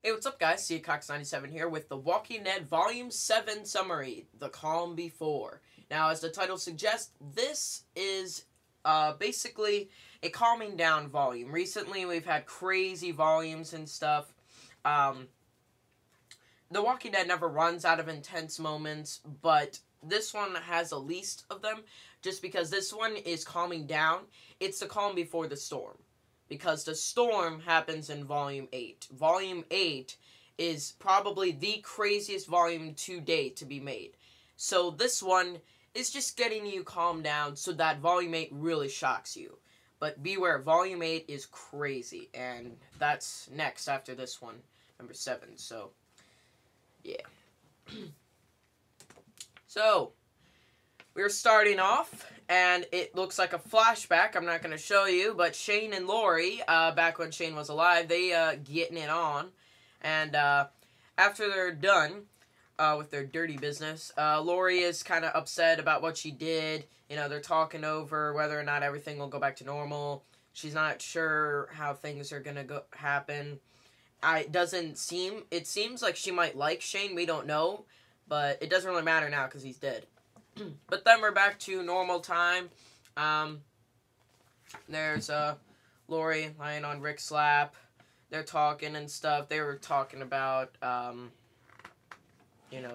Hey, what's up, guys? Cox97 here with The Walking Dead Volume 7 Summary, The Calm Before. Now, as the title suggests, this is basically a calming down volume. Recently, we've had crazy volumes and stuff. The Walking Dead never runs out of intense moments, but this one has the least of them, just because this one is calming down. It's the calm before the storm. Because the storm happens in Volume 8. Volume 8 is probably the craziest volume to date to be made. So this one is just getting you calmed down so that Volume 8 really shocks you. But beware, Volume 8 is crazy, and that's next after this one, number 7, so, yeah. So, we're starting off, and it looks like a flashback. I'm not going to show you, but Shane and Lori, back when Shane was alive, they getting it on. And after they're done with their dirty business, Lori is kind of upset about what she did. You know, they're talking over whether or not everything will go back to normal. She's not sure how things are going to happen. It seems like she might like Shane. We don't know, but it doesn't really matter now because he's dead. But then we're back to normal time. There's Lori lying on Rick's lap. They're talking and stuff. They were talking about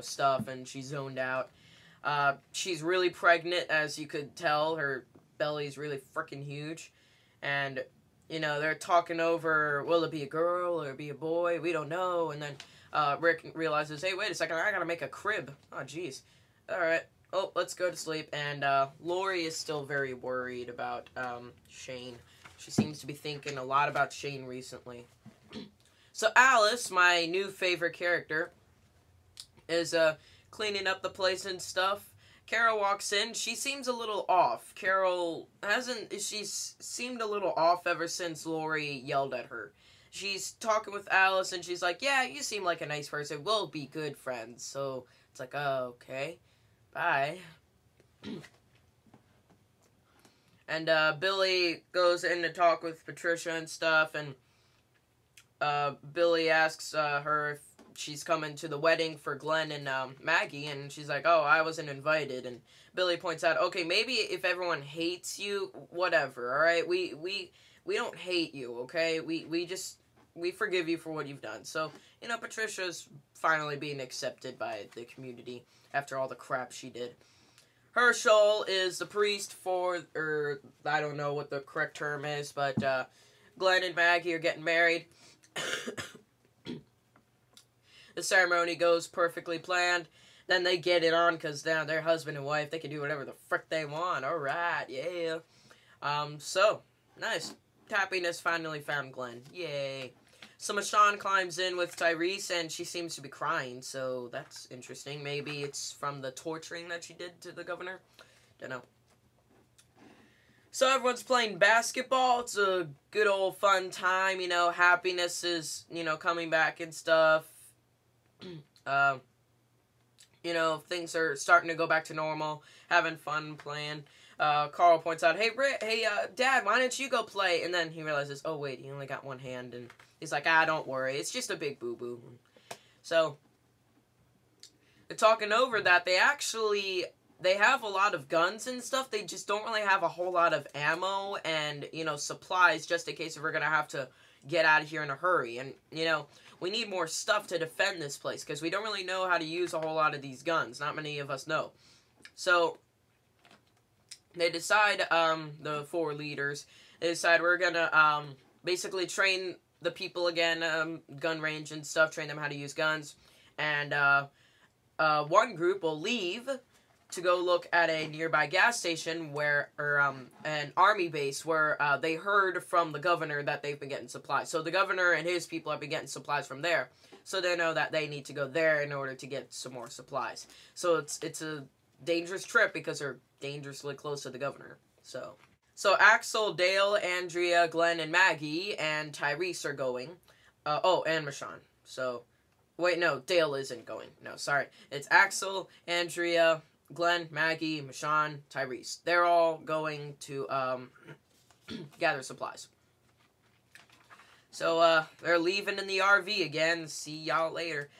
stuff, and she zoned out. She's really pregnant, as you could tell. Her belly's really freaking huge, and they're talking over, will it be a girl or be a boy? We don't know. And then Rick realizes, hey, wait a second, I gotta make a crib. Oh, jeez. All right. Oh, let's go to sleep. And Lori is still very worried about Shane. She seems to be thinking a lot about Shane recently. So Alice, my new favorite character, is cleaning up the place and stuff. Carol walks in. She seems a little off. She's seemed a little off ever since Lori yelled at her. She's talking with Alice, and she's like, yeah, you seem like a nice person. We'll be good friends. So it's like, oh, okay. Bye. And Billy goes in to talk with Patricia and stuff, and Billy asks her if she's coming to the wedding for Glenn and Maggie, and she's like, oh, I wasn't invited. And Billy points out, okay, maybe if everyone hates you, whatever, alright? We don't hate you, okay? We forgive you for what you've done. So, Patricia's finally being accepted by the community after all the crap she did. Herschel is the priest for, I don't know what the correct term is, but Glenn and Maggie are getting married. The ceremony goes perfectly planned. Then they get it on because now they're husband and wife. They can do whatever the frick they want. Alright, yeah. So, nice. Happiness finally found Glenn. Yay. So Michonne climbs in with Tyrese, and she seems to be crying, so that's interesting. Maybe it's from the torturing that she did to the governor. Don't know. So everyone's playing basketball. It's a good old fun time, happiness is, coming back and stuff. Things are starting to go back to normal, having fun playing. Carl points out, hey, Dad, why don't you go play? And then he realizes, oh, wait, he only got one hand, and he's like, don't worry, it's just a big boo-boo. So, they're talking over that they have a lot of guns and stuff, they just don't really have a whole lot of ammo and, supplies just in case if we're gonna have to get out of here in a hurry. And, we need more stuff to defend this place, because we don't really know how to use a whole lot of these guns. Not many of us know. So, they decide, the 4 leaders, they decide we're gonna, basically train the people again, gun range and stuff, train them how to use guns. And, one group will leave to go look at a nearby gas station an army base where, they heard from the governor that they've been getting supplies. So the governor and his people have been getting supplies from there. So they know that they need to go there in order to get some more supplies. So it's a dangerous trip because they're dangerously close to the governor. So Axel, Dale, Andrea, Glenn, and Maggie, and Tyrese are going. And Michonne. So, wait, no, Dale isn't going. No, sorry. It's Axel, Andrea, Glenn, Maggie, Michonne, Tyrese. They're all going to gather supplies. So, they're leaving in the RV again. See y'all later.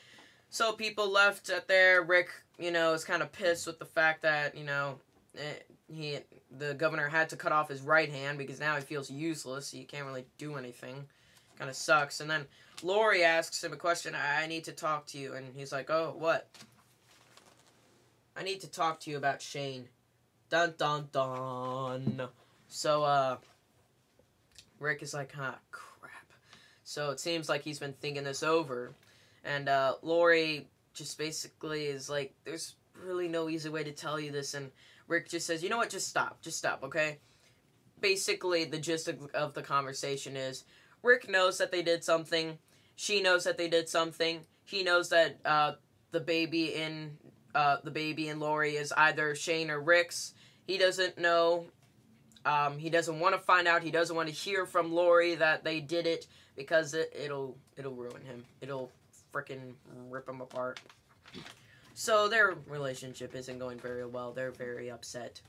So, people left at there. Rick, is kind of pissed with the fact that, the governor had to cut off his right hand because now he feels useless. He can't really do anything. Kind of sucks. And then Lori asks him a question. I need to talk to you. And he's like, oh, what? I need to talk to you about Shane. Dun, dun, dun. So, Rick is like, crap. So it seems like he's been thinking this over. And, Lori just basically is like, there's really no easy way to tell you this. And Rick just says, you know what, just stop, okay? Basically, the gist of the conversation is, Rick knows that they did something. She knows that they did something. He knows that, the baby in Lori is either Shane or Rick's. He doesn't know. He doesn't want to find out. He doesn't want to hear from Lori that they did it because it'll ruin him. It'll frickin' rip him apart. So their relationship isn't going very well. They're very upset.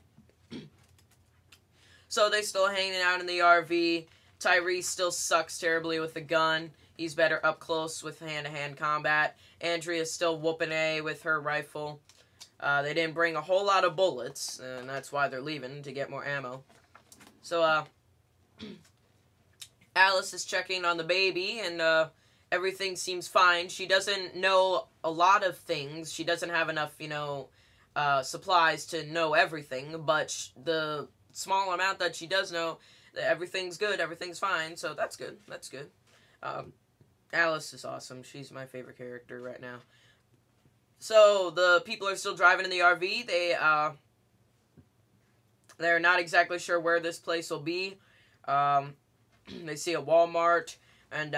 So they're still hanging out in the RV. Tyrese still sucks terribly with the gun. He's better up close with hand-to-hand combat. Andrea's still whooping A with her rifle. They didn't bring a whole lot of bullets, and that's why they're leaving, to get more ammo. So, Alice is checking on the baby, and, everything seems fine. She doesn't know a lot of things. She doesn't have enough, supplies to know everything, but the small amount that she does know, everything's good, everything's fine, so that's good, Alice is awesome. She's my favorite character right now. So, the people are still driving in the RV. They're not exactly sure where this place will be. They see a Walmart, and,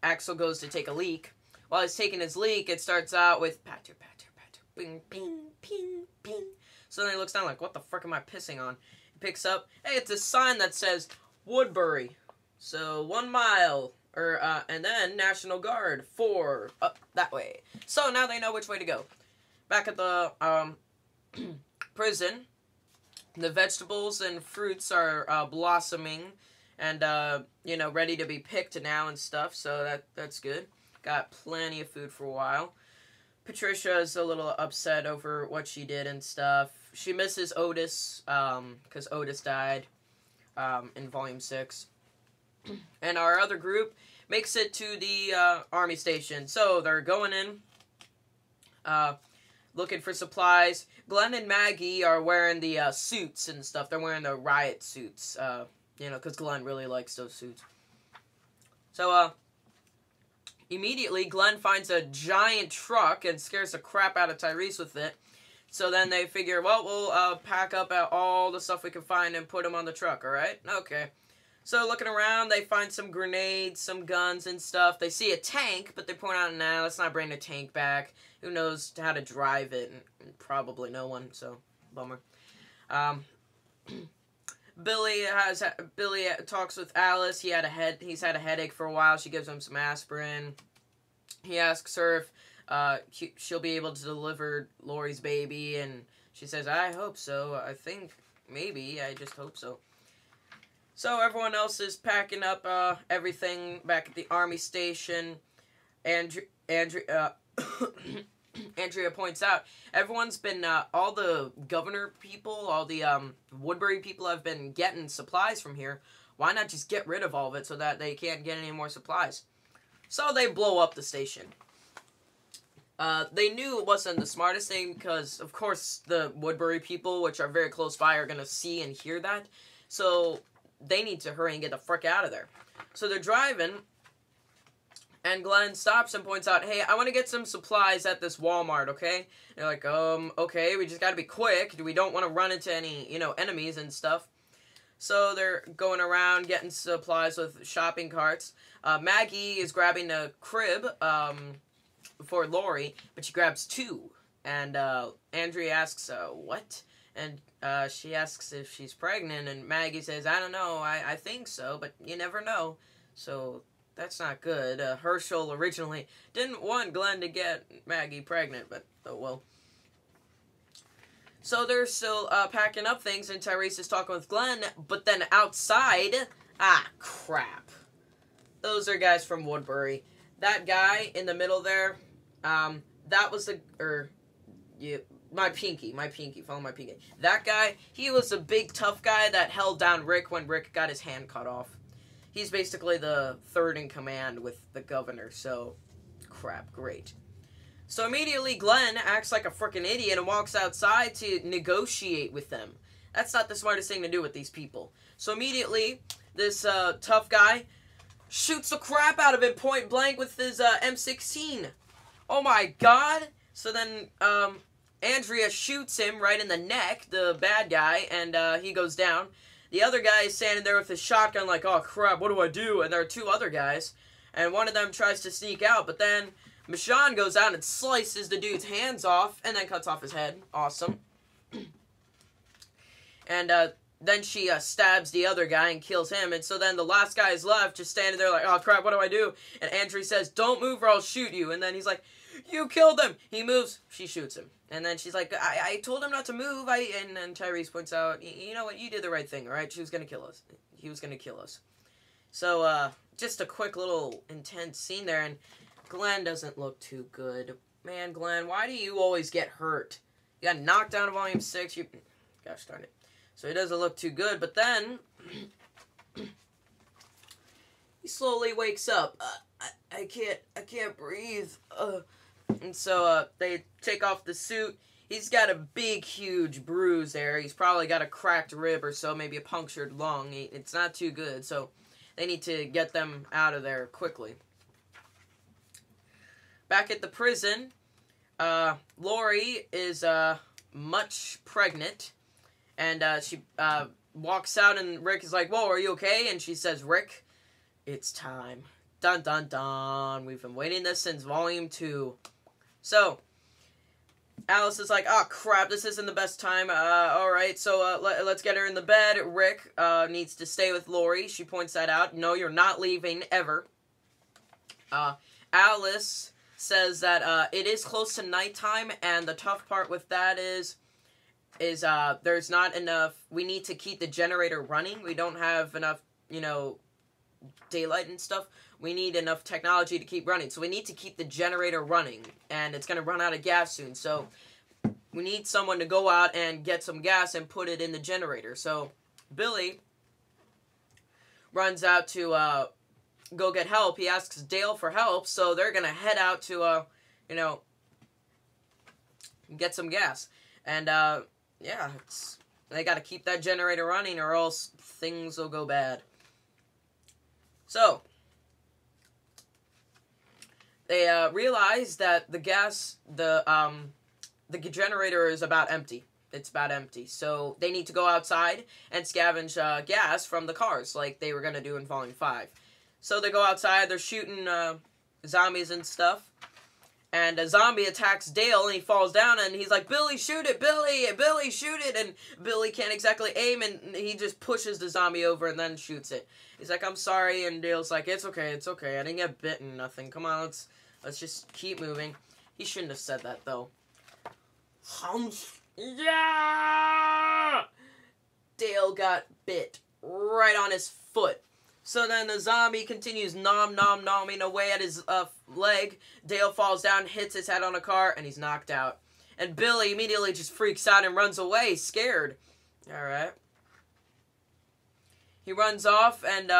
Axel goes to take a leak. While he's taking his leak, it starts out with patter, patter, patter, ping, ping, ping, ping. So then he looks down like, what the frick am I pissing on? He picks up, hey, it's a sign that says Woodbury. So 1 mile, and then National Guard, 4, up that way. So now they know which way to go. Back at the, prison, the vegetables and fruits are, blossoming. And, ready to be picked now and stuff, so that's good. Got plenty of food for a while. Patricia is a little upset over what she did and stuff. She misses Otis, because Otis died, in Volume 6. And our other group makes it to the, army station. So, they're going in, looking for supplies. Glenn and Maggie are wearing the, suits and stuff. They're wearing the riot suits, because Glenn really likes those suits. So, immediately, Glenn finds a giant truck and scares the crap out of Tyrese with it. So then they figure, well, we'll pack up all the stuff we can find and put them on the truck, alright? Okay. So, looking around, they find some grenades, some guns and stuff. They see a tank, but they point out, nah, let's not bring the tank back. Who knows how to drive it? And probably no one, so, bummer. Billy talks with Alice. He's had a headache for a while. She gives him some aspirin. He asks her if she'll be able to deliver Lori's baby, and she says, I hope so. I think maybe. I just hope so. So everyone else is packing up everything back at the army station. Andrea points out, everyone's been, all the governor people, all the, Woodbury people have been getting supplies from here. Why not just get rid of all of it so that they can't get any more supplies? So they blow up the station. They knew it wasn't the smartest thing because, of course, the Woodbury people, which are very close by, are going to see and hear that. So they need to hurry and get the frick out of there. So they're driving, and Glenn stops and points out, hey, I want to get some supplies at this Walmart, okay? They're like, okay, we just gotta be quick. We don't want to run into any, enemies and stuff. So they're going around getting supplies with shopping carts. Maggie is grabbing a crib, for Lori, but she grabs 2. And, Andrea asks, what? And, she asks if she's pregnant, and Maggie says, I don't know, I think so, but you never know. So that's not good. Herschel originally didn't want Glenn to get Maggie pregnant, but oh well. So they're still packing up things, and Tyrese is talking with Glenn, but then outside, crap. those are guys from Woodbury. That guy in the middle there, that was my pinky, follow my pinky. That guy, he was a big tough guy that held down Rick when Rick got his hand cut off. He's basically the third in command with the governor, so crap, great. So immediately Glenn acts like a freaking idiot and walks outside to negotiate with them. That's not the smartest thing to do with these people. So immediately, this tough guy shoots the crap out of him point blank with his M16. Oh my god. So then Andrea shoots him right in the neck, the bad guy, and he goes down. The other guy is standing there with his shotgun like, oh crap, what do I do? And there are two other guys, and one of them tries to sneak out, but then Michonne goes out and slices the dude's hands off and then cuts off his head. Awesome. And then she stabs the other guy and kills him. And so then the last guy is left just standing there like, oh crap, what do I do? And Andrea says, don't move or I'll shoot you. And then he's like, you killed him. He moves. She shoots him. And then she's like, I told him not to move. And then Tyrese points out, you know what? You did the right thing, all right? She was going to kill us. He was going to kill us. So just a quick little intense scene there. And Glenn doesn't look too good. Man, Glenn, why do you always get hurt? You got knocked down to Volume 6. Gosh darn it. So he doesn't look too good. But then he slowly wakes up. I can't breathe. And so they take off the suit. He's got a big, huge bruise there. He's probably got a cracked rib or so, maybe a punctured lung. It's not too good. So they need to get them out of there quickly. Back at the prison, Lori is much pregnant, and she walks out, and Rick is like, whoa, are you okay? And she says, Rick, it's time. Dun, dun, dun. We've been waiting this since Volume 2. So, Alice is like, oh, crap, this isn't the best time. Alright, so let's get her in the bed. Rick needs to stay with Lori. She points that out. No, you're not leaving, ever. Alice says that it is close to nighttime, and the tough part with that is there's not enough, we need to keep the generator running. We don't have enough, daylight and stuff. We need enough technology to keep running, so we need to keep the generator running, and it's going to run out of gas soon, so we need someone to go out and get some gas and put it in the generator. So Billy runs out to go get help. He asks Dale for help, so they're gonna head out to get some gas. And yeah, they gotta keep that generator running or else things will go bad. So they realize that the generator is about empty. It's about empty. So they need to go outside and scavenge gas from the cars like they were gonna do in Volume 5. So they go outside, they're shooting zombies and stuff. And a zombie attacks Dale and he falls down and he's like, Billy, shoot it, Billy! Billy, shoot it! And Billy can't exactly aim and he just pushes the zombie over and then shoots it. He's like, I'm sorry, and Dale's like, it's okay, I didn't get bitten, nothing. Come on, let's just keep moving. He shouldn't have said that, though. Yeah! Dale got bit right on his foot. So then the zombie continues nomming away at his leg. Dale falls down, hits his head on a car, and he's knocked out. And Billy immediately just freaks out and runs away, scared. Alright. He runs off, and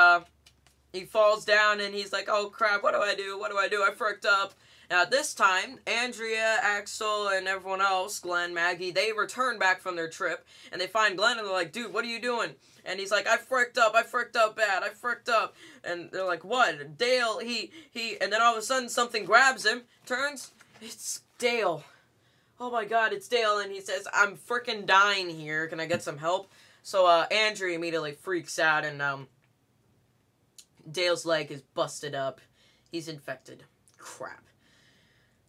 he falls down, and he's like, oh crap, what do I do? I fricked up. Now, this time, Andrea, Axel, and everyone else, Glenn, Maggie, they return back from their trip, and they find Glenn, and they're like, dude, what are you doing? And he's like, I fricked up bad, I fricked up. And they're like, what? Dale, and then all of a sudden, something grabs him, turns, it's Dale. Oh my god, it's Dale, and he says, I'm frickin' dying here, can I get some help? So, Andrea immediately freaks out, and, Dale's leg is busted up. He's infected. Crap.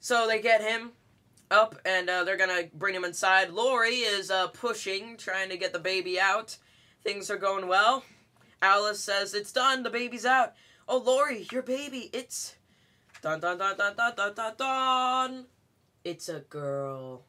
So they get him up, and they're gonna bring him inside. Lori is pushing, trying to get the baby out. Things are going well. Alice says, it's done, the baby's out. Oh, Lori, your baby, it's... Dun, dun, dun, dun, dun, dun, dun, dun. It's a girl.